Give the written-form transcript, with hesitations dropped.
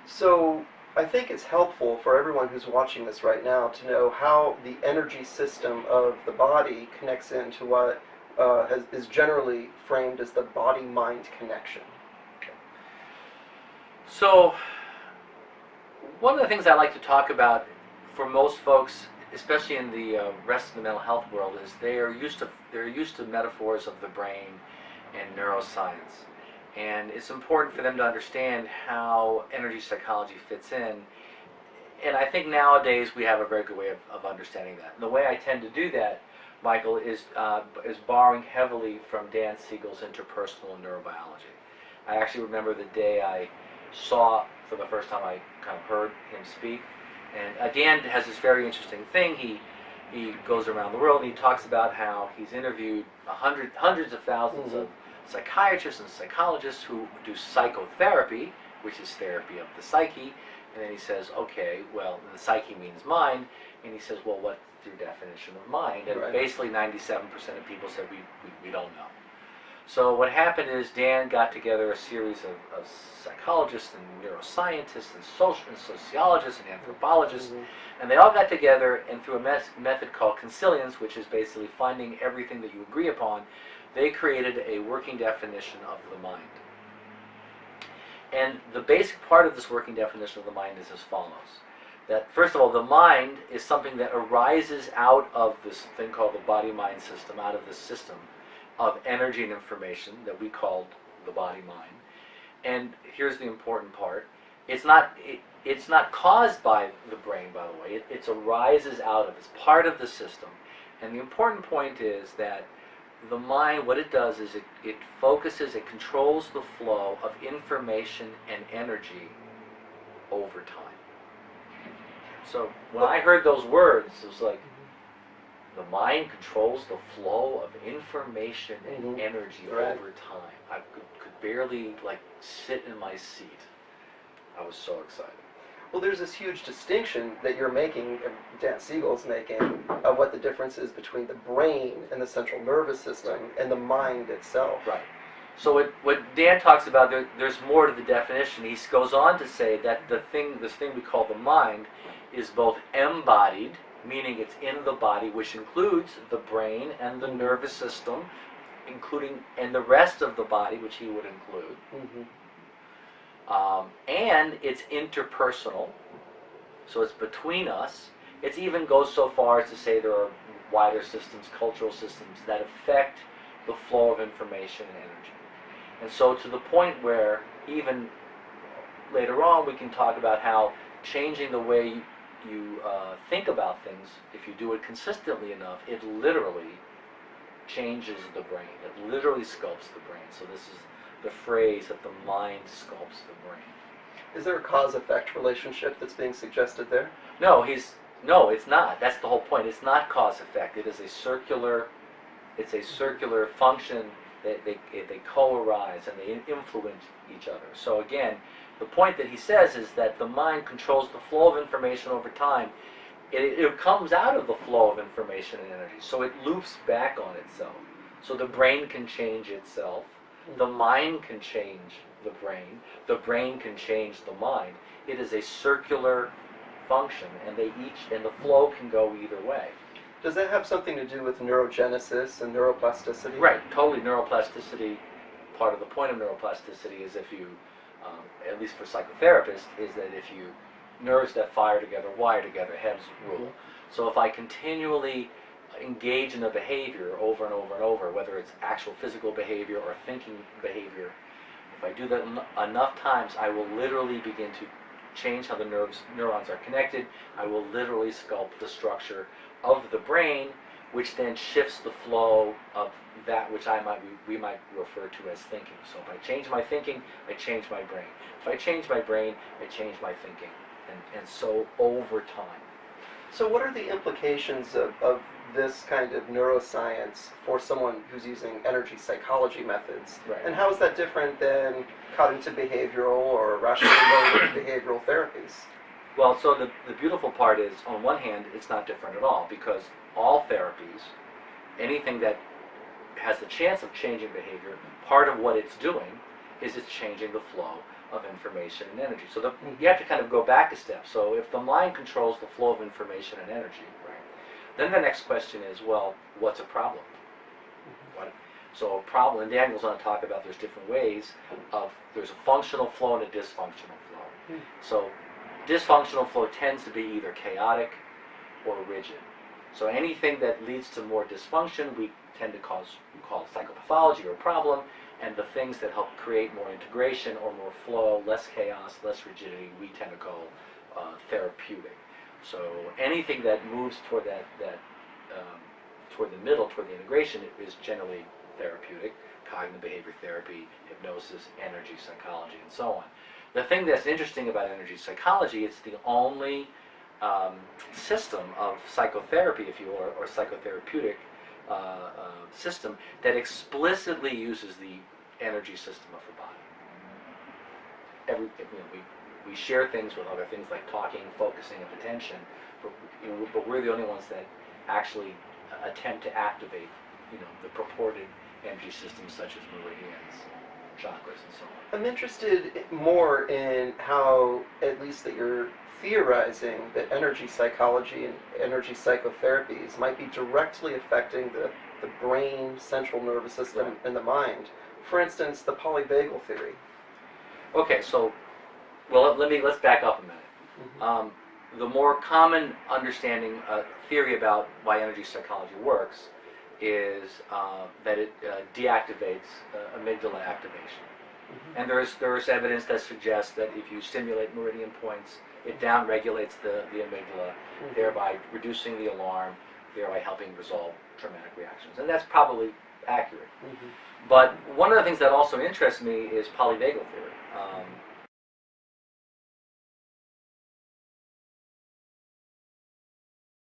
So I think it's helpful for everyone who's watching this right now to know how the energy system of the body connects into what is generally framed as the body-mind connection. So, one of the things I like to talk about for most folks, especially in the rest of the mental health world, is they're used to metaphors of the brain and neuroscience, and it's important for them to understand how energy psychology fits in. And I think nowadays we have a very good way of understanding that. And the way I tend to do that, Michael, is borrowing heavily from Dan Siegel's Interpersonal Neurobiology. I actually remember the day I saw for the first time, I kind of heard him speak. And Dan has this very interesting thing. He goes around the world and he talks about how he's interviewed hundreds of thousands of psychiatrists and psychologists who do psychotherapy, which is therapy of the psyche. And then he says, okay, well, the psyche means mind. And he says, well, what's your definition of mind? And basically 97% of people said, we don't know. So what happened is Dan got together a series of psychologists and neuroscientists and sociologists and anthropologists, and they all got together, and through a method called consilience, which is basically finding everything that you agree upon, they created a working definition of the mind. And the basic part of this working definition of the mind is as follows. That, first of all, the mind is something that arises out of this thing called the body-mind system, out of this system of energy and information that we call the body-mind. And here's the important part. It's not caused by the brain, by the way. It arises out of, it's part of the system. And the important point is that the mind, what it does is it focuses, it controls the flow of information and energy over time. So when I heard those words, it was like, the mind controls the flow of information and energy over time. I could barely sit in my seat. I was so excited. Well, there's this huge distinction that you're making, Dan Siegel's making, of what the difference is between the brain and the central nervous system and the mind itself. Right. So what Dan talks about, there's more to the definition. He goes on to say that this thing we call the mind is both embodied, meaning it's in the body, which includes the brain and the nervous system, and the rest of the body, which he would include. And it's interpersonal, so it's between us. It even goes so far as to say there are wider systems, cultural systems, that affect the flow of information and energy. And so to the point where even later on we can talk about how changing the way you think about things, if you do it consistently enough, it literally changes the brain. It literally sculpts the brain. So this is the phrase that the mind sculpts the brain. Is there a cause-effect relationship that's being suggested there? No, it's not. That's the whole point. It's not cause-effect. It is a circular function. They co-arise and they influence each other. So again, the point that he says is that the mind controls the flow of information over time. It comes out of the flow of information and energy, so it loops back on itself. So the brain can change itself, the mind can change the brain can change the mind. It is a circular function, and the flow can go either way. Does that have something to do with neurogenesis and neuroplasticity? Right, totally. Neuroplasticity, part of the point of neuroplasticity is if you, at least for psychotherapists, is that if you, nerves that fire together, wire together, heads rule. So if I continually engage in a behavior over and over and over, whether it's actual physical behavior or thinking behavior, if I do that enough times, I will literally begin to change how the neurons are connected. I will literally sculpt the structure of the brain, which then shifts the flow of that which we might refer to as thinking. So if I change my thinking, I change my brain. If I change my brain, I change my thinking. And so over time. So what are the implications of this kind of neuroscience for someone who's using energy psychology methods? Right. And how is that different than cognitive behavioral or rational emotive behavioral therapies? Well, so the beautiful part is, on one hand, it's not different at all, because all therapies, anything that has the chance of changing behavior, part of what it's doing is it's changing the flow of information and energy. So you have to kind of go back a step. So if the mind controls the flow of information and energy, right, then the next question is, well, what's a problem? So a problem, and Daniel's going to talk about there's different ways of, there's a functional flow and a dysfunctional flow. So dysfunctional flow tends to be either chaotic or rigid. So anything that leads to more dysfunction, we tend to call psychopathology or a problem, and the things that help create more integration or more flow, less chaos, less rigidity, we tend to call therapeutic. So anything that moves toward toward the middle, toward the integration, is generally therapeutic. Cognitive behavior therapy, hypnosis, energy psychology, and so on. The thing that's interesting about energy psychology, it's the only system of psychotherapy, if you will, or psychotherapeutic system that explicitly uses the energy system of the body. We share things with other things like talking, focusing, and attention, but we're the only ones that actually attempt to activate, the purported energy systems such as meridians, chakras, and so on. I'm interested more in how, at least that you're theorizing, that energy psychology and energy psychotherapies might be directly affecting the brain, central nervous system, and the mind. For instance, the polyvagal theory. Okay, so, well, let's back up a minute. The more common understanding, theory about why energy psychology works is that it deactivates amygdala activation. And there's evidence that suggests that if you stimulate meridian points, it downregulates the amygdala, thereby reducing the alarm, thereby helping resolve traumatic reactions. And that's probably accurate. But one of the things that also interests me is polyvagal theory.